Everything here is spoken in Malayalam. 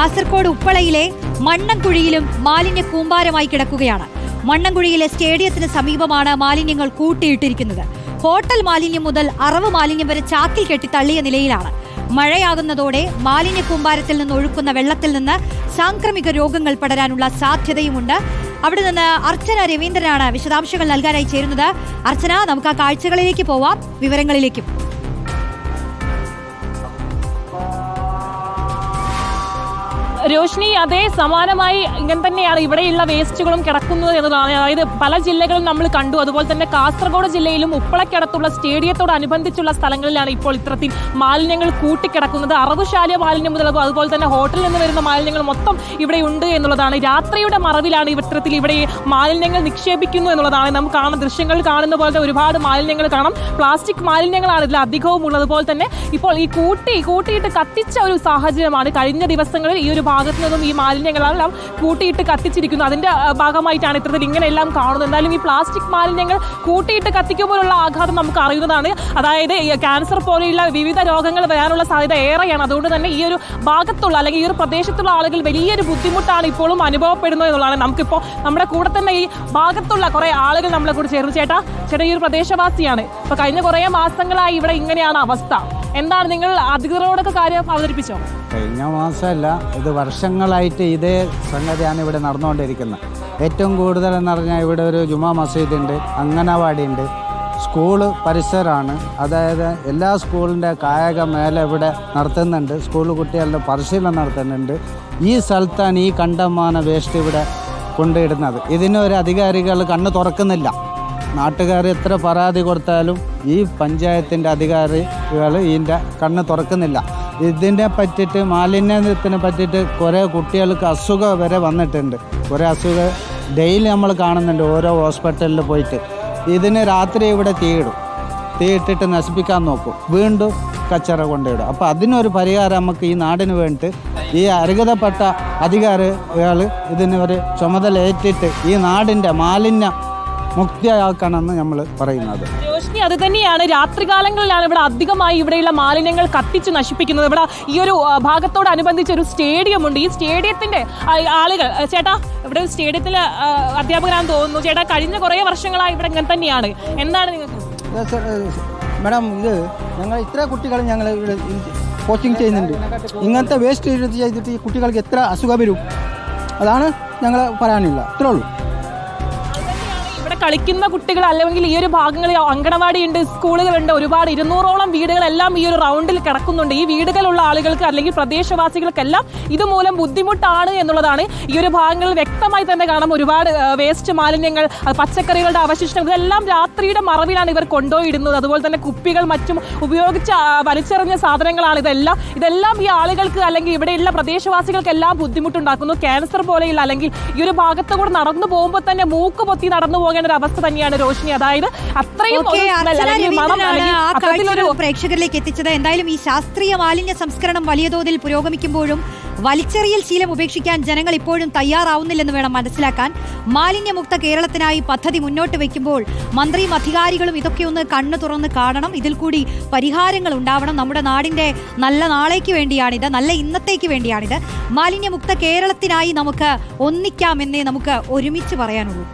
കാസർഗോഡ് ഉപ്പളയിലെ മണ്ണൻകുഴിയിലും മാലിന്യ കൂമ്പാരമായി കിടക്കുകയാണ്. മണ്ണൻകുഴിയിലെ സ്റ്റേഡിയത്തിന് സമീപമാണ് മാലിന്യങ്ങൾ കൂട്ടിയിട്ടിരിക്കുന്നത്. ഹോട്ടൽ മാലിന്യം മുതൽ അറവ് മാലിന്യം വരെ ചാക്കിൽ കെട്ടി തള്ളിയ നിലയിലാണ്. മഴയാകുന്നതോടെ മാലിന്യ കൂമ്പാരത്തിൽ നിന്ന് ഒഴുക്കുന്ന വെള്ളത്തിൽ നിന്ന് സാംക്രമിക രോഗങ്ങൾ പടരാനുള്ള സാധ്യതയുമുണ്ട്. അവിടെ നിന്ന് അർച്ചന രവീന്ദ്രനാണ് വിശദാംശങ്ങൾ നൽകാനായി ചേരുന്നത്. അർച്ചന, നമുക്ക് ആ കാഴ്ചകളിലേക്ക് പോവാം, വിവരങ്ങളിലേക്കും. രോഷ്നി, അതേ സമാനമായി ഇങ്ങനെ തന്നെയാണ് ഇവിടെയുള്ള വേസ്റ്റുകളും കിടക്കുന്നത് എന്നതാണ്. അതായത് പല ജില്ലകളും നമ്മൾ കണ്ടു. അതുപോലെ തന്നെ കാസർഗോഡ് ജില്ലയിലും ഉപ്പളക്കടുത്തുള്ള സ്റ്റേഡിയത്തോടനുബന്ധിച്ചുള്ള സ്ഥലങ്ങളിലാണ് ഇപ്പോൾ ഇത്തരത്തിൽ മാലിന്യങ്ങൾ കൂട്ടിക്കിടക്കുന്നത്. അറവുശാല മാലിന്യം മുതൽ അതുപോലെ തന്നെ ഹോട്ടലിൽ നിന്ന് വരുന്ന മാലിന്യങ്ങൾ മൊത്തം ഇവിടെ ഉണ്ട് എന്നുള്ളതാണ്. രാത്രിയുടെ മറവിലാണ് ഇത്തരത്തിൽ ഇവിടെ മാലിന്യങ്ങൾ നിക്ഷേപിക്കുന്നു എന്നുള്ളതാണ്. നമുക്ക് കാണുന്ന ദൃശ്യങ്ങൾ കാണുന്ന പോലത്തെ ഒരുപാട് മാലിന്യങ്ങൾ കാണാം. പ്ലാസ്റ്റിക് മാലിന്യങ്ങളാണ് ഇതിൽ അധികവും ഉള്ളതുപോലെ തന്നെ ഇപ്പോൾ ഈ കൂട്ടിയിട്ട് കത്തിച്ച ഒരു സാഹചര്യമാണ്. കഴിഞ്ഞ ദിവസങ്ങളിൽ ഈ ഒരു ഭാഗത്തു നിന്നും ഈ മാലിന്യങ്ങളെല്ലാം കൂട്ടിയിട്ട് കത്തിച്ചിരിക്കുന്നു. അതിന്റെ ഭാഗമായിട്ടാണ് ഇത്തരത്തിൽ ഇങ്ങനെയെല്ലാം കാണുന്നത്. എന്തായാലും ഈ പ്ലാസ്റ്റിക് മാലിന്യങ്ങൾ കൂട്ടിയിട്ട് കത്തിക്കുമ്പോഴുള്ള ആഘാതം നമുക്ക് അറിയുന്നതാണ്. അതായത് ക്യാൻസർ പോലെയുള്ള വിവിധ രോഗങ്ങൾ വരാനുള്ള സാധ്യത ഏറെയാണ്. അതുകൊണ്ട് തന്നെ ഈ ഒരു ഭാഗത്തുള്ള അല്ലെങ്കിൽ ഈ ഒരു പ്രദേശത്തുള്ള ആളുകൾ വലിയൊരു ബുദ്ധിമുട്ടാണ് ഇപ്പോഴും അനുഭവപ്പെടുന്നത് എന്നുള്ളതാണ്. നമുക്കിപ്പോൾ നമ്മുടെ കൂടെ തന്നെ ഈ ഭാഗത്തുള്ള കുറേ ആളുകൾ നമ്മളെ കൂടെ ചേർന്ന് ചേട്ടാ ഈ ഒരു പ്രദേശവാസിയാണ്. ഇപ്പോൾ കഴിഞ്ഞ കുറേ മാസങ്ങളായി ഇവിടെ ഇങ്ങനെയാണ് അവസ്ഥ. എന്താണ് നിങ്ങൾ അധികൃതരോടൊക്കെ കാര്യം അവതരിപ്പിച്ചോ? കഴിഞ്ഞ മാസമല്ല, ഇത് വർഷങ്ങളായിട്ട് ഇതേ സംഗതിയാണ് ഇവിടെ നടന്നുകൊണ്ടിരിക്കുന്നത്. ഏറ്റവും കൂടുതൽ എന്ന് പറഞ്ഞാൽ ഇവിടെ ഒരു ജുമാ മസ്ജിദ് ഉണ്ട്, അംഗനവാടി ഉണ്ട്, സ്കൂള് പരിസരമാണ്. അതായത് എല്ലാ സ്കൂളിൻ്റെ കായിക മേല ഇവിടെ നടത്തുന്നുണ്ട്. സ്കൂൾ കുട്ടികളുടെ പരിശീലനം നടത്തുന്നുണ്ട്. ഈ സ്ഥലത്താണ് ഈ കണ്ടമാന വേസ്റ്റ് ഇവിടെ കൊണ്ടിടുന്നത്. ഇതിനൊരു അധികാരികൾ കണ്ണ് തുറക്കുന്നില്ല. നാട്ടുകാർ എത്ര പരാതി കൊടുത്താലും ഈ പഞ്ചായത്തിൻ്റെ അധികാരികൾ ഇതിൻ്റെ കണ്ണ് തുറക്കുന്നില്ല. ഇതിനെ പറ്റിയിട്ട് മാലിന്യത്തിനെ പറ്റിയിട്ട് കുറേ കുട്ടികൾക്ക് അസുഖം വരെ വന്നിട്ടുണ്ട്. കുറേ അസുഖം ഡെയിലി നമ്മൾ കാണുന്നുണ്ട് ഓരോ ഹോസ്പിറ്റലിൽ പോയിട്ട്. ഇതിന് രാത്രി ഇവിടെ തീയിട്ടിട്ട് നശിപ്പിക്കാൻ നോക്കും, വീണ്ടും കച്ചറ കൊണ്ടിടും. അപ്പോൾ അതിനൊരു പരിഹാരം നമുക്ക് ഈ നാടിന് വേണ്ടിയിട്ട് ഈ അർഹതപ്പെട്ട അധികാരികൾ ഇതിനൊരു ചുമതല ഏറ്റിട്ട് ഈ നാടിൻ്റെ മാലിന്യ മുക്തിയാക്കണമെന്ന് നമ്മൾ പറയുന്നത്. രോഷ്നി, അത് തന്നെയാണ്. രാത്രികാലങ്ങളിലാണ് ഇവിടെ അധികമായി ഇവിടെയുള്ള മാലിന്യങ്ങൾ കത്തിച്ച് നശിപ്പിക്കുന്നത്. ഇവിടെ ഈ ഒരു ഭാഗത്തോടനുബന്ധിച്ച് ഒരു സ്റ്റേഡിയം ഉണ്ട്. ഈ സ്റ്റേഡിയത്തിന്റെ ആളുകൾ, ചേട്ടാ ഇവിടെ സ്റ്റേഡിയത്തിൽ അധ്യാപകരാണെന്ന് തോന്നുന്നു. ചേട്ടാ, കഴിഞ്ഞ കുറേ വർഷങ്ങളായി ഇവിടെ ഇങ്ങനെ തന്നെയാണ്. എന്താണ് നിങ്ങൾക്ക്? മാഡം, ഇത് ഞങ്ങൾ ഇത്ര കുട്ടികൾ ഞങ്ങൾ ഇവിടെ കോച്ചിങ് ചെയ്യുന്നുണ്ട്. ഇങ്ങനത്തെ വേസ്റ്റ് ചെയ്തിട്ട് ഈ കുട്ടികൾക്ക് എത്ര അസുഖം വരും, അതാണ് ഞങ്ങൾ പറയാനില്ല. ഇത്രേ ഉള്ളൂ. കളിക്കുന്ന കുട്ടികൾ അല്ലെങ്കിൽ ഈ ഒരു ഭാഗങ്ങളിൽ അങ്കണവാടിയുണ്ട്, സ്കൂളുകളുണ്ട്, ഒരുപാട് 200ഓളം വീടുകളെല്ലാം ഈ ഒരു റൗണ്ടിൽ കിടക്കുന്നുണ്ട്. ഈ വീടുകളുള്ള ആളുകൾക്ക് അല്ലെങ്കിൽ പ്രദേശവാസികൾക്കെല്ലാം ഇതുമൂലം ബുദ്ധിമുട്ടാണ് എന്നുള്ളതാണ്. ഈ ഒരു ഭാഗങ്ങളിൽ വ്യക്തമായി തന്നെ കാണാം. ഒരുപാട് വേസ്റ്റ് മാലിന്യങ്ങൾ, പച്ചക്കറികളുടെ അവശിഷ്ടം, ഇതെല്ലാം രാത്രിയുടെ മറവിലാണ് ഇവർ കൊണ്ടുപോയിടുന്നത്. അതുപോലെ തന്നെ കുപ്പികൾ മറ്റും ഉപയോഗിച്ച് വലിച്ചെറിഞ്ഞ സാധനങ്ങളാണ് ഇതെല്ലാം ഈ ആളുകൾക്ക് അല്ലെങ്കിൽ ഇവിടെയുള്ള പ്രദേശവാസികൾക്കെല്ലാം ബുദ്ധിമുട്ടുണ്ടാക്കുന്നു. ക്യാൻസർ പോലെയുള്ള അല്ലെങ്കിൽ ഈ ഒരു ഭാഗത്തുകൂടെ നടന്നു പോകുമ്പോൾ തന്നെ മൂക്ക് പൊത്തി നടന്നു പോകേണ്ട അവസ്ഥ തന്നെയാണ് രോഷിനി. അതായത് അത്രയും പ്രേക്ഷകരിലേക്ക് എത്തിച്ചത്. എന്തായാലും ഈ ശാസ്ത്രീയ മാലിന്യ സംസ്കരണം വലിയ തോതിൽ പുരോഗമിക്കുമ്പോഴും വലിച്ചെറിയൽ ശീലം ഉപേക്ഷിക്കാൻ ജനങ്ങൾ ഇപ്പോഴും തയ്യാറാവുന്നില്ലെന്ന് വേണം മനസ്സിലാക്കാൻ. മാലിന്യമുക്ത കേരളത്തിനായി പദ്ധതി മുന്നോട്ട് വയ്ക്കുമ്പോൾ മന്ത്രിയും അധികാരികളും ഇതൊക്കെ ഒന്ന് കണ്ണു തുറന്ന് കാണണം. ഇതിൽ കൂടി പരിഹാരങ്ങൾ ഉണ്ടാവണം. നമ്മുടെ നാടിന്റെ നല്ല നാളേക്ക് വേണ്ടിയാണിത്, നല്ല ഇന്നത്തേക്ക് വേണ്ടിയാണിത്. മാലിന്യമുക്ത കേരളത്തിനായി നമുക്ക് ഒന്നിക്കാമെന്നേ നമുക്ക് ഒരുമിച്ച് പറയാനുള്ളൂ.